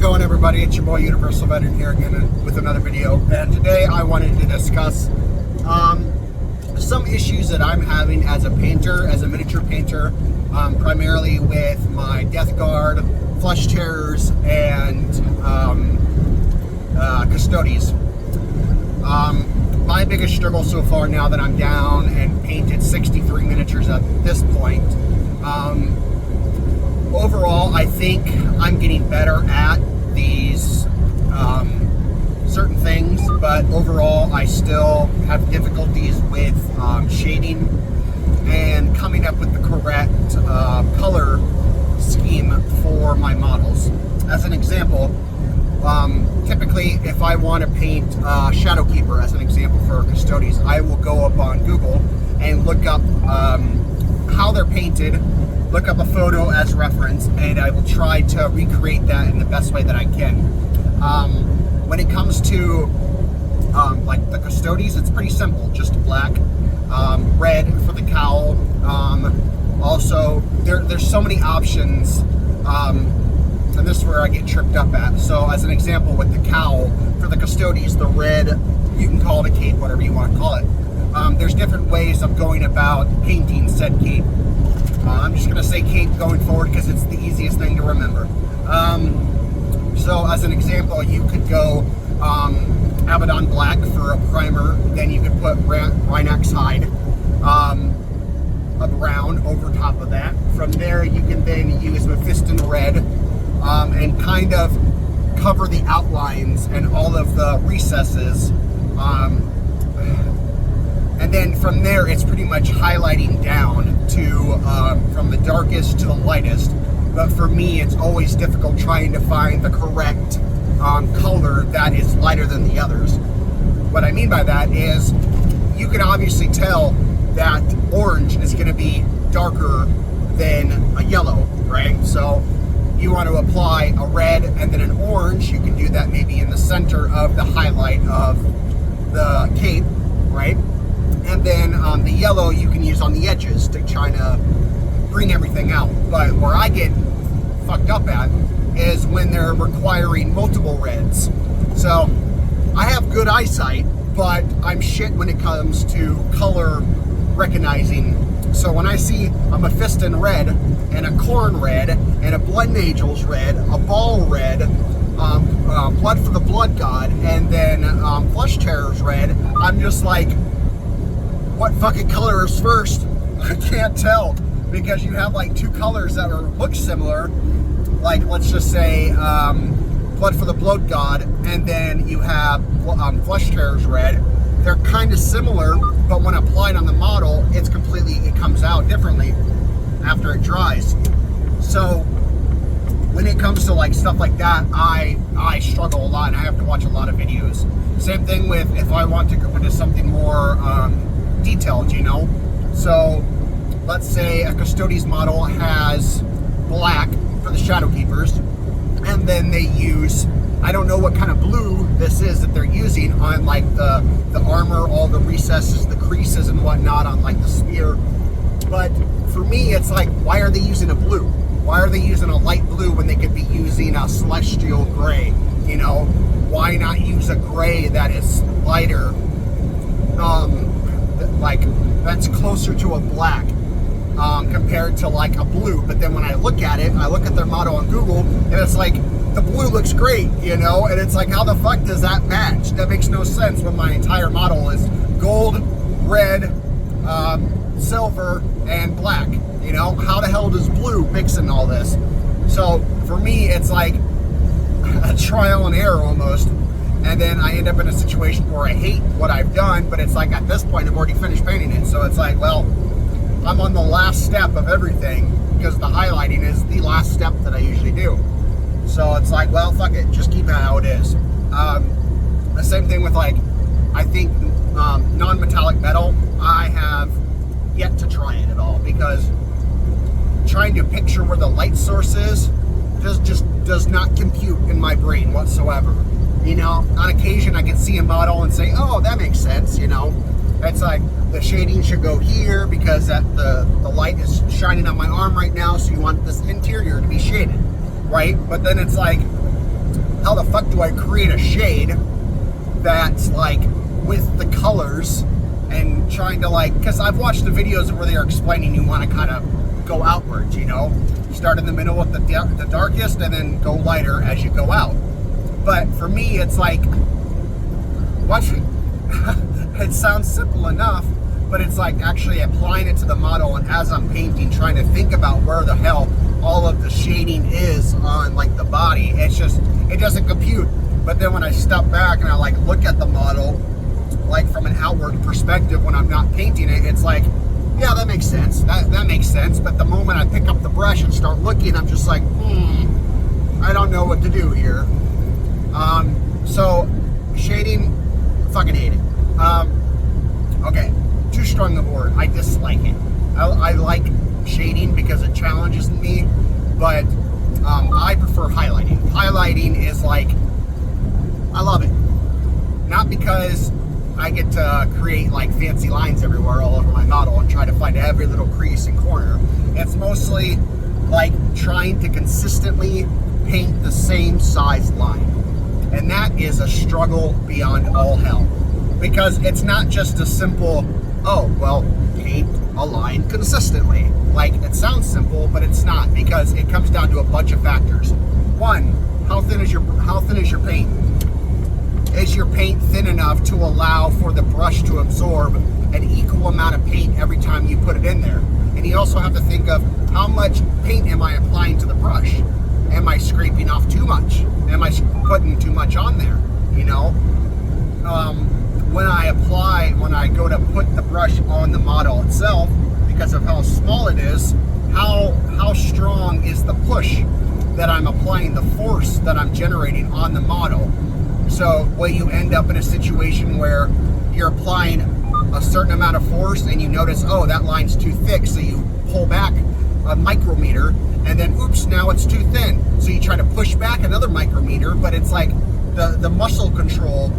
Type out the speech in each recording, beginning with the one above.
it going, everybody? It's your boy Universal Veteran here again with another video, and today I wanted to discuss some issues that I'm having as a painter, as a miniature painter, primarily with my Death Guard, Flush Terrors, and Custodes. My biggest struggle so far, now that I'm down and painted 63 miniatures at this point, overall, I think I'm getting better at these certain things, but overall, I still have difficulties with shading and coming up with the correct color scheme for my models. As an example, typically, if I want to paint Shadowkeeper, as an example for Custodes, I will go up on Google and look up how they're painted, look up a photo as reference, and I will try to recreate that in the best way that I can. When it comes to like the Custodes, it's pretty simple, just black, red for the cowl. Also, there's so many options, and this is where I get tripped up at. So as an example, with the cowl for the Custodes, the red, you can call it a cape, whatever you want to call it. There's different ways of going about painting said cape. I'm just going to say cape going forward because it's the easiest thing to remember. So as an example, you could go Abaddon Black for a primer, then you could put Rhinox Hide, a brown over top of that. From there, you can then use Mephiston Red and kind of cover the outlines and all of the recesses. And then from there, it's pretty much highlighting down to from the darkest to the lightest. But for me, it's always difficult trying to find the correct color that is lighter than the others. What I mean by that is you can obviously tell that orange is going to be darker than a yellow, right? So you want to apply a red and then an orange. You can do that maybe in the center of the highlight of the cape, right? And then the yellow you can use on the edges to try to bring everything out. But where I get fucked up at is when they're requiring multiple reds. So I have good eyesight, but I'm shit when it comes to color recognizing. So when I see a Mephiston red and a Khorne red and a Blood Angel's red, a Ball red, Blood for the Blood God, and then Flush Terror's red, I'm just like, what fucking color is first? I can't tell, because you have like two colors that look similar, like let's just say Blood for the Blood God, and then you have Flush Terror's red. They're kind of similar, but when applied on the model, it comes out differently after it dries. So when it comes to like stuff like that, I struggle a lot, and I have to watch a lot of videos. Same thing with if I want to go into something more detailed, you know. So let's say a Custodes model has black for the Shadowkeepers, and then they use, I don't know what kind of blue this is that they're using on like the armor, all the recesses, the creases and whatnot on like the spear. But for me, it's like, why are they using a blue? Why are they using a light blue when they could be using a celestial gray? You know, why not use a gray that is lighter, like that's closer to a black compared to like a blue? But then when I look at it, I look at their model on Google, and it's like, the blue looks great, you know, and it's like, how the fuck does that match? That makes no sense when my entire model is gold, red, silver, and black. You know, how the hell does blue mix in all this? So for me, it's like a trial and error almost. And then I end up in a situation where I hate what I've done, but it's like, at this point, I've already finished painting it. So it's like, well, I'm on the last step of everything, because the highlighting is the last step that I usually do. So it's like, well, fuck it, just keep it how it is. The same thing with like, I think non-metallic metal, I have yet to try it at all, because trying to picture where the light source is just does not compute in my brain whatsoever. You know, on occasion I can see a model and say, oh, that makes sense, you know. It's like, the shading should go here because the light is shining on my arm right now, so you want this interior to be shaded, right? But then it's like, how the fuck do I create a shade that's like with the colors, and trying to like, because I've watched the videos where they're explaining you want to kind of go outwards, you know, start in the middle with the darkest and then go lighter as you go out. But for me, it's like, watching, it sounds simple enough, but it's like actually applying it to the model, and as I'm painting, trying to think about where the hell all of the shading is on like the body. It's just, it doesn't compute. But then when I step back and I like look at the model, like from an outward perspective, when I'm not painting it, it's like, yeah, that makes sense. That makes sense. But the moment I pick up the brush and start looking, I'm just like, I don't know what to do here. So shading, fucking hate it. Okay, too strong a word. I dislike it. I like shading because it challenges me, but I prefer highlighting. Highlighting is like, I love it. Not because I get to create like fancy lines everywhere all over my model and try to find every little crease and corner. It's mostly like trying to consistently paint the same size line. And that is a struggle beyond all hell. Because it's not just a simple, oh, well, paint a line consistently. Like, it sounds simple, but it's not, because it comes down to a bunch of factors. One, how thin is your paint? Is your paint thin enough to allow for the brush to absorb an equal amount of paint every time you put it in there? And you also have to think of, how much paint am I applying to the brush? Am I scraping off too much? Am I putting too much on there? You know? When I go to put the brush on the model itself, because of how small it is, how strong is the push that I'm applying, the force that I'm generating on the model? So will you end up in a situation where you're applying a certain amount of force and you notice, oh, that line's too thick, so you pull back a micrometer, and then oops, now it's too thin. So you try to push back another micrometer, but it's like the muscle control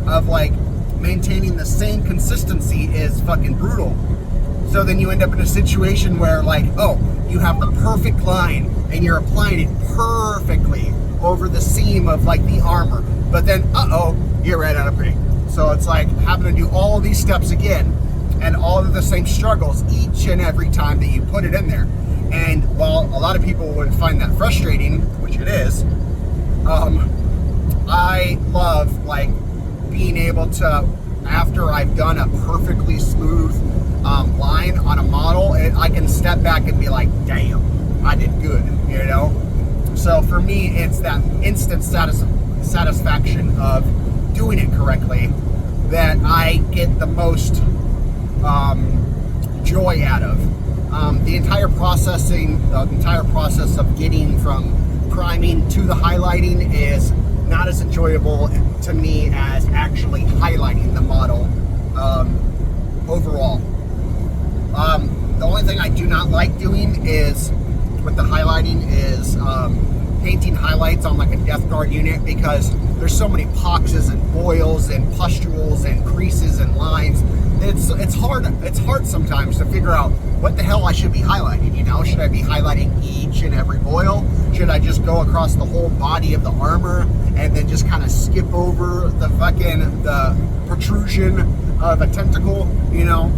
of like maintaining the same consistency is fucking brutal. So then you end up in a situation where like, oh, you have the perfect line and you're applying it perfectly over the seam of like the armor, but then you're right out of paint. So it's like having to do all of these steps again, and all of the same struggles each and every time that you put it in there. And while a lot of people would find that frustrating, which it is, I love like being able to, after I've done a perfectly smooth line on a model, I can step back and be like, damn, I did good, you know? So for me, it's that instant satisfaction of doing it correctly that I get the most joy out of. The entire process of getting from priming to the highlighting is not as enjoyable to me as actually highlighting the model overall. The only thing I do not like doing is, with the highlighting, is painting highlights on like a Death Guard unit, because there's so many poxes and boils and pustules and creases and lines. It's hard sometimes to figure out what the hell I should be highlighting, you know? Should I be highlighting each and every boil? Should I just go across the whole body of the armor and then just kind of skip over the protrusion of a tentacle, you know?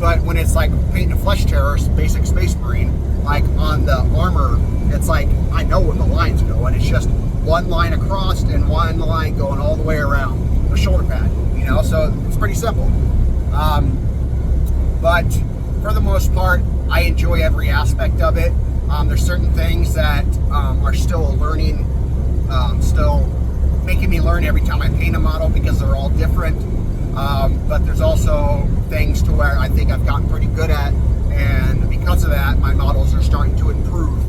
But when it's like painting a flesh terror, basic Space Marine, like on the armor, it's like, I know where the lines go, and it's just one line across and one line going all the way around the shoulder pad, you know? So it's pretty simple. But for the most part, I enjoy every aspect of it. There's certain things that are still a learning, still making me learn every time I paint a model, because they're all different. But there's also things to where I think I've gotten pretty good at, and because of that, my models are starting to improve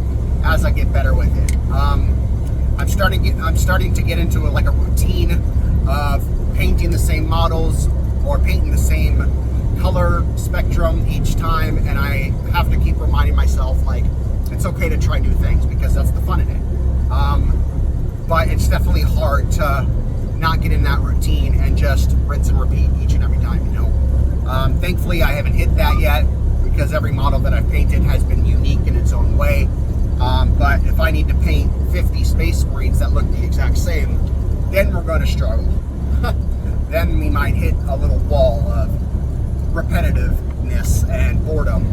as I get better with it. I'm starting to get into like a routine of painting the same models or painting the same color spectrum each time, and I have to keep reminding myself like it's okay to try new things, because that's the fun in it. But it's definitely hard to not get in that routine and just rinse and repeat each and every time, you know. Thankfully, I haven't hit that yet, because every model that I've painted has been unique in its own way. But if I need to paint 50 Space Marines that look the exact same, then we're going to struggle. Then we might hit a little wall of repetitiveness and boredom.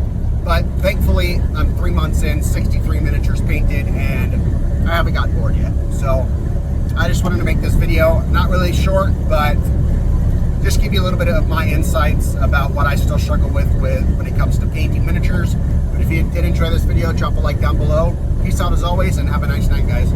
But thankfully, I'm 3 months in, 63 miniatures painted, and I haven't got bored yet. So I just wanted to make this video, not really short, but just give you a little bit of my insights about what I still struggle with when it comes to painting miniatures. But if you did enjoy this video, drop a like down below. Peace out as always, and have a nice night, guys.